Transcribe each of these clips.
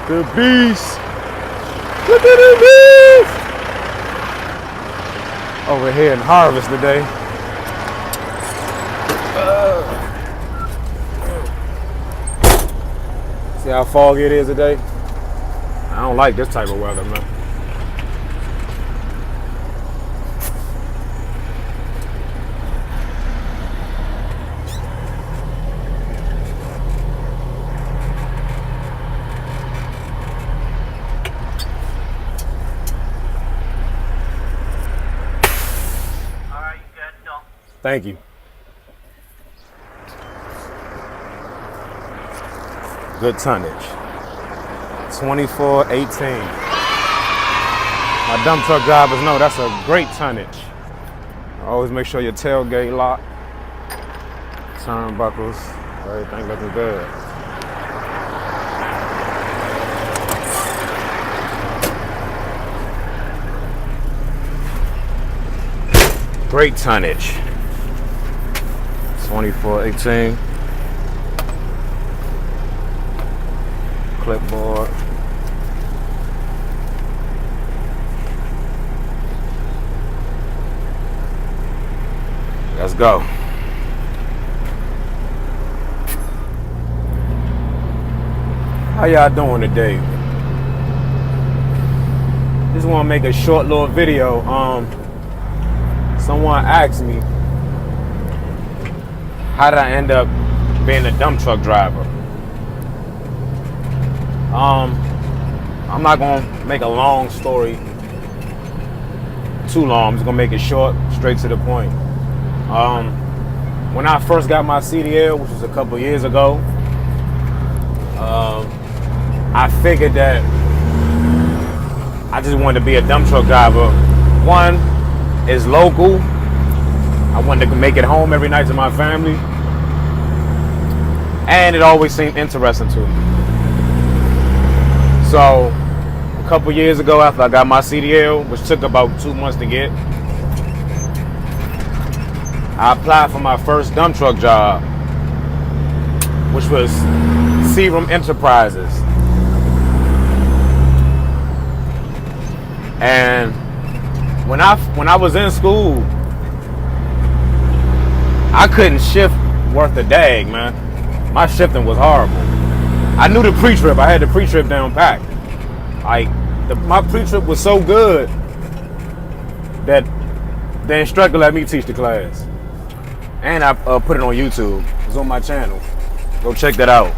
The beast. Look at the beast. Over here in Harvest today. See how foggy it is today? I don't like this type of weather, man. Thank you. Good tonnage. 2418. My dump truck drivers know that's a great tonnage. Always make sure your tailgate locked, turnbuckles, everything looking good. Great tonnage. 2418. Clipboard. Let's go. How y'all doing today? Just want to make a short little video. Someone asked me, how did I end up being a dump truck driver? I'm not gonna make a long story too long. I'm just gonna make it short, straight to the point. When I first got my CDL, which was a couple years ago, I figured that I just wanted to be a dump truck driver. One, is local. I wanted to make it home every night to my family. And it always seemed interesting to me. So, a couple years ago after I got my CDL, which took about 2 months to get, I applied for my first dump truck job, which was Serum Enterprises. And when I was in school, I couldn't shift worth a dag, man. My shifting was horrible. I knew the pre-trip. I had the pre-trip down packed. My pre-trip was so good that the instructor let me teach the class. And I put it on YouTube. It's on my channel. Go check that out.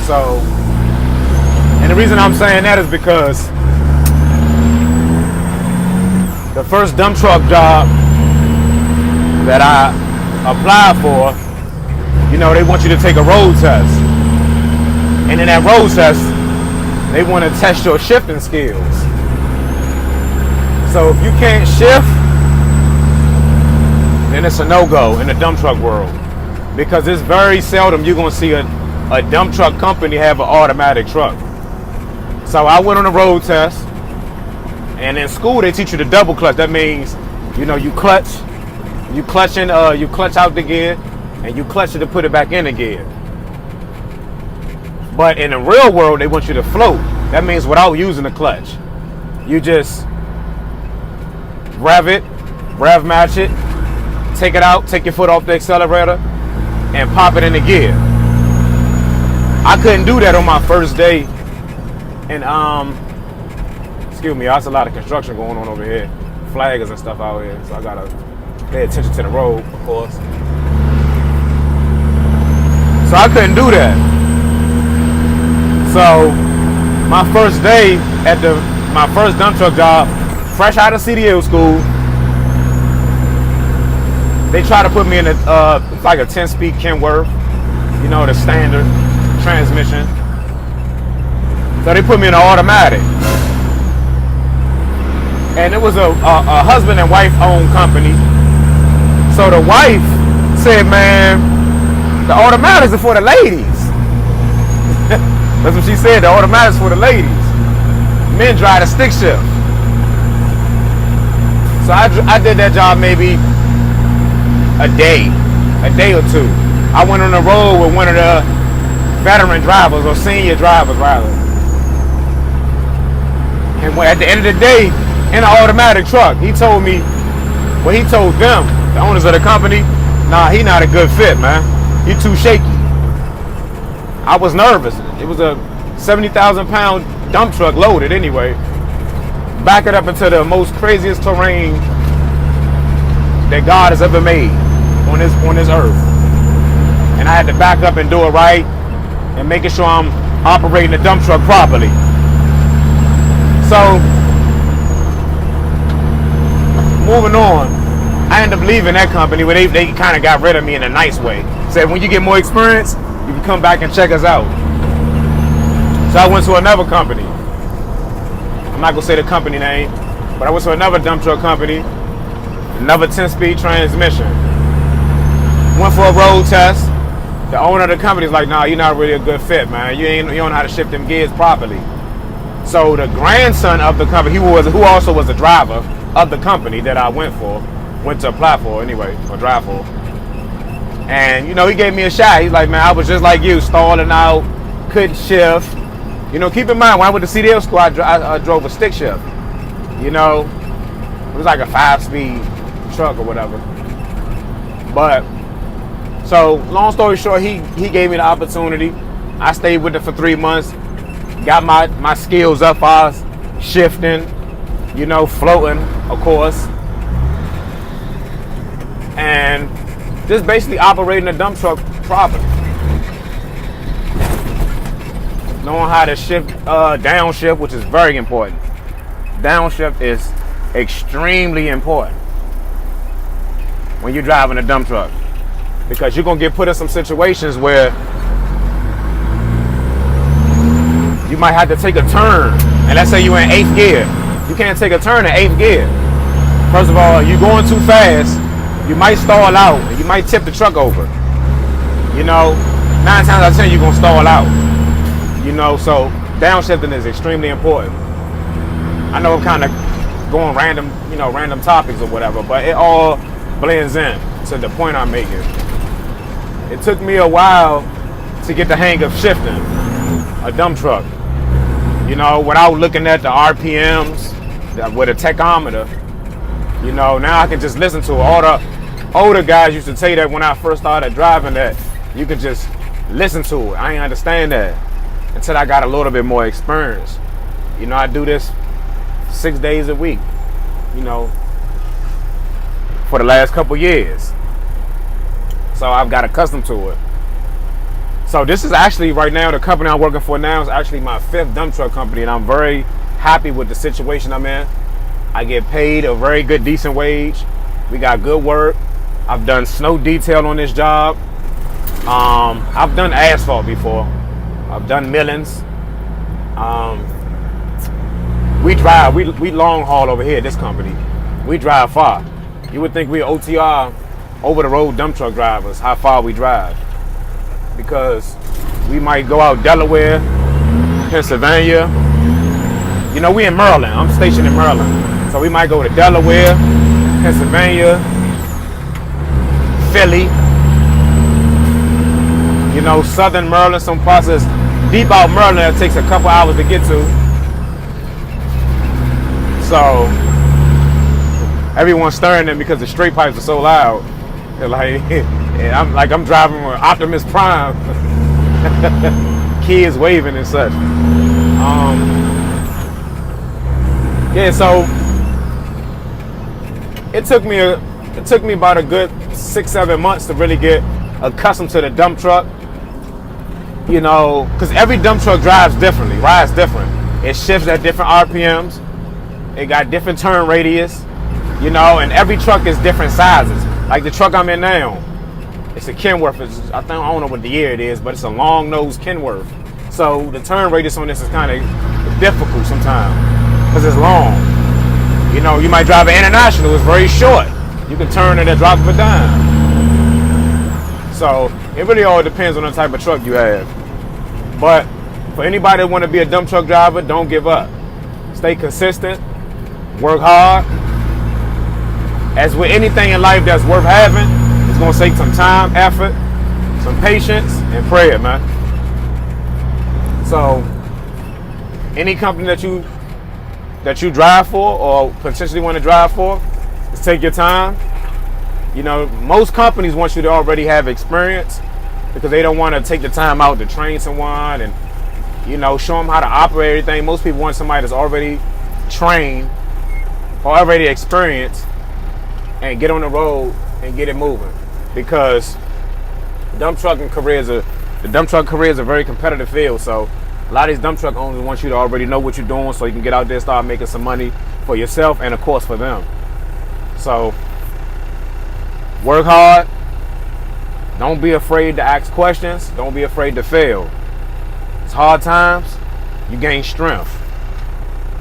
So, and the reason I'm saying that is because the first dump truck job that I applied for, you know, they want you to take a road test. And in that road test, they want to test your shifting skills. So if you can't shift, then it's a no-go in the dump truck world. Because it's very seldom you're going to see a dump truck company have an automatic truck. So I went on a road test. And in school, they teach you the double clutch. That means, you know, you clutch out the gear, and you clutch it to put it back in the gear. But in the real world, they want you to float. That means without using the clutch. You just rev match it, take it out, take your foot off the accelerator, and pop it in the gear. I couldn't do that on my first day. And excuse me, there's a lot of construction going on over here. Flaggers and stuff out here. So I gotta pay attention to the road, of course. So I couldn't do that. So my first day at my first dump truck job, fresh out of CDL school, they try to put me in it's like a 10-speed Kenworth, you know, the standard transmission. So they put me in an automatic. And it was a husband and wife owned company. So the wife said, man, the automatics are for the ladies. That's what she said, the automatics for the ladies. Men drive the stick shift. So I did that job maybe a day or two. I went on the road with one of the veteran drivers or senior drivers rather. And at the end of the day, in an automatic truck, he told me, well, he told them, the owners of the company, nah, he not a good fit, man. He too shaky. I was nervous. It was a 70,000 pound dump truck loaded anyway. Back it up into the most craziest terrain that God has ever made on this earth. And I had to back up and do it right and making sure I'm operating the dump truck properly. So, moving on, I ended up leaving that company where they kind of got rid of me in a nice way. Said, when you get more experience, you can come back and check us out. So I went to another company. I'm not gonna say the company name, but I went to another dump truck company, another 10-speed transmission. Went for a road test. The owner of the company is like, nah, you're not really a good fit, man. You don't know how to shift them gears properly. So the grandson of the company, who also was a driver of the company that I went to apply for anyway, or drive for. And, you know, he gave me a shot. He's like, man, I was just like you, stalling out, couldn't shift. You know, keep in mind, when I went to CDL school, I drove a stick shift. You know, it was like a 5-speed truck or whatever. But, so, long story short, he gave me the opportunity. I stayed with it for 3 months. Got my skills up. I was shifting, you know, floating, of course. And just basically operating a dump truck properly. Knowing how to shift, downshift, which is very important. Downshift is extremely important when you're driving a dump truck. Because you're going to get put in some situations where you might have to take a turn. And let's say you're in 8th gear. You can't take a turn in 8th gear. First of all, you're going too fast. You might stall out. And you might tip the truck over. You know, 9 times out of 10, you're going to stall out. You know, so downshifting is extremely important. I know I'm kind of going random topics or whatever, but it all blends in to the point I'm making. It took me a while to get the hang of shifting a dump truck. You know, without looking at the RPMs with a tachometer. You know, now I can just listen to it. All the older guys used to say that when I first started driving, that you could just listen to it. I didn't understand that until I got a little bit more experience. You know, I do this 6 days a week, you know, for the last couple years. So I've got accustomed to it. So this is actually, right now, the company I'm working for now is actually my 5th dump truck company, and I'm very happy with the situation I'm in. I get paid a very good, decent wage. We got good work. I've done snow detail on this job. I've done asphalt before. I've done millings. We long haul over here at this company. We drive far. You would think we're OTR, over the road dump truck drivers, how far we drive. Because we might go out Delaware, Pennsylvania. You know, we in Maryland. I'm stationed in Maryland. So we might go to Delaware, Pennsylvania, Philly. You know, southern Maryland, some parts of deep out Maryland, it takes a couple hours to get to. So everyone's staring at me because the straight pipes are so loud. They're like, I'm driving with Optimus Prime. Kids waving and such. Yeah, so it took me about a good 6-7 months to really get accustomed to the dump truck. You know, because every dump truck drives differently, rides different. It shifts at different RPMs. It got different turn radius, you know, and every truck is different sizes. Like the truck I'm in now, it's a Kenworth. I don't know what the year it is, but it's a long nose Kenworth. So the turn radius on this is kind of difficult sometimes because it's long. You know, you might drive an International, it's very short. You can turn it at a drop of a dime. So it really all depends on the type of truck you have. But for anybody that want to be a dump truck driver, don't give up. Stay consistent, work hard. As with anything in life that's worth having, it's going to take some time, effort, some patience, and prayer, man. So any company that you drive for or potentially want to drive for, just take your time. You know, most companies want you to already have experience because they don't want to take the time out to train someone and, you know, show them how to operate everything. Most people want somebody that's already trained or already experienced and get on the road and get it moving, because the dump truck career is a very competitive field. So a lot of these dump truck owners want you to already know what you're doing so you can get out there and start making some money for yourself and of course for them. So work hard. Don't be afraid to ask questions. Don't be afraid to fail. It's hard times. You gain strength.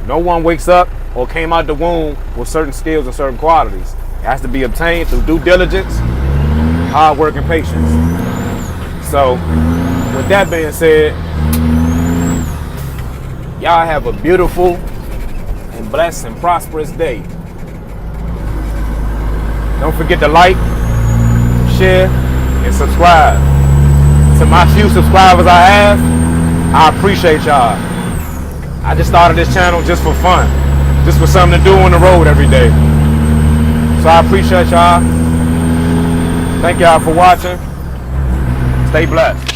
No one wakes up or came out the womb with certain skills and certain qualities. It has to be obtained through due diligence, hard work, and patience. So, with that being said, y'all have a beautiful and blessed and prosperous day. Don't forget to like, share, and subscribe. To my few subscribers I have, I appreciate y'all. I just started this channel just for fun, just for something to do on the road every day. So I appreciate y'all. Thank y'all for watching. Stay blessed.